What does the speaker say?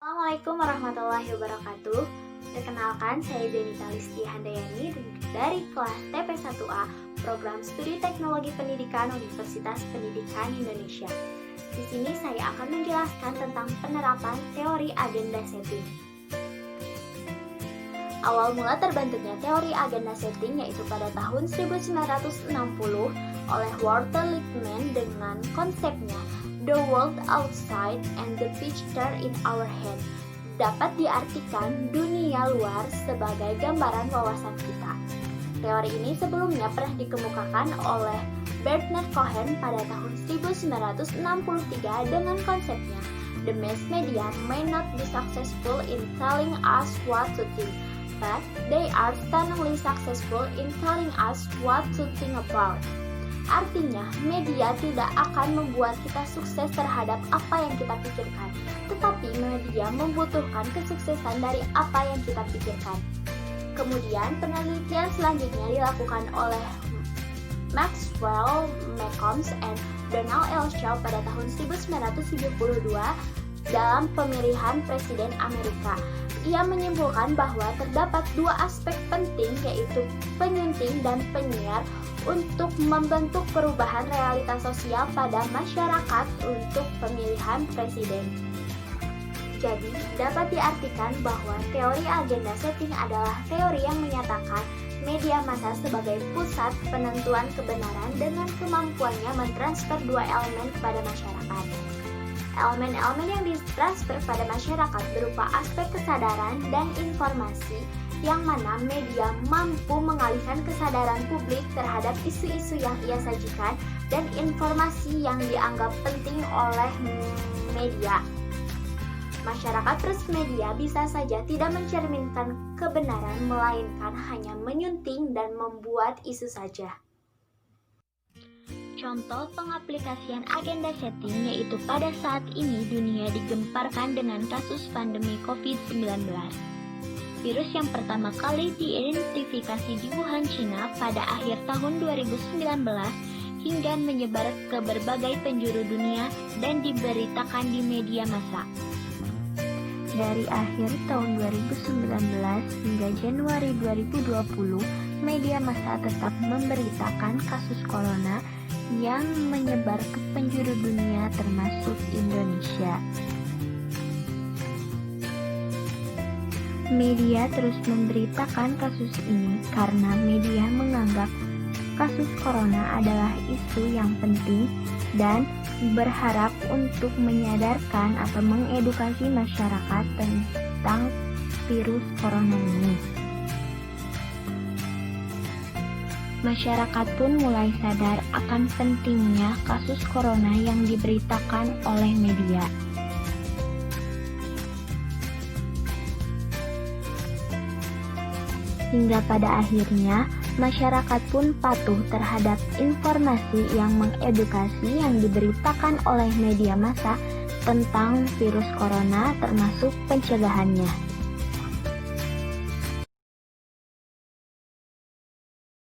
Assalamualaikum warahmatullahi wabarakatuh. Perkenalkan, saya Zenita Listi Handayani dari kelas TP1A, Program Studi Teknologi Pendidikan Universitas Pendidikan Indonesia. Di sini saya akan menjelaskan tentang penerapan teori agenda setting. Awal mula terbentuknya teori agenda setting yaitu pada tahun 1960 oleh Walter Lippmann dengan konsepnya The world outside and the picture in our head. Dapat diartikan dunia luar sebagai gambaran wawasan kita. Teori ini sebelumnya pernah dikemukakan oleh Bernard Cohen pada tahun 1963 dengan konsepnya The mass media may not be successful in telling us what to think, but they are stunningly successful in telling us what to think about. Artinya, media tidak akan membuat kita sukses terhadap apa yang kita pikirkan, tetapi media membutuhkan kesuksesan dari apa yang kita pikirkan. Kemudian, penelitian selanjutnya dilakukan oleh Maxwell Malcolm and Donald L. Shaw pada tahun 1972 dalam pemilihan presiden Amerika. Ia menyimpulkan bahwa terdapat dua aspek penting, yaitu penyunting dan penyiar, untuk membentuk perubahan realitas sosial pada masyarakat untuk pemilihan presiden. Jadi, dapat diartikan bahwa teori agenda setting adalah teori yang menyatakan media massa sebagai pusat penentuan kebenaran dengan kemampuannya mentransfer dua elemen kepada masyarakat. Elemen-elemen yang ditransfer pada masyarakat berupa aspek kesadaran dan informasi, yang mana media mampu mengalihkan kesadaran publik terhadap isu-isu yang ia sajikan dan informasi yang dianggap penting oleh media. Masyarakat plus media bisa saja tidak mencerminkan kebenaran, melainkan hanya menyunting dan membuat isu saja. Contoh pengaplikasian agenda setting yaitu pada saat ini dunia digemparkan dengan kasus pandemi COVID-19. Virus yang pertama kali diidentifikasi di Wuhan, China pada akhir tahun 2019 hingga menyebar ke berbagai penjuru dunia dan diberitakan di media massa. Dari akhir tahun 2019 hingga Januari 2020, media massa tetap memberitakan kasus corona yang menyebar ke penjuru dunia termasuk Indonesia. Media terus memberitakan kasus ini karena media menganggap kasus corona adalah isu yang penting dan berharap untuk menyadarkan atau mengedukasi masyarakat tentang virus corona ini. Masyarakat pun mulai sadar akan pentingnya kasus corona yang diberitakan oleh media. Hingga pada akhirnya, masyarakat pun patuh terhadap informasi yang mengedukasi yang diberitakan oleh media massa tentang virus corona termasuk pencegahannya.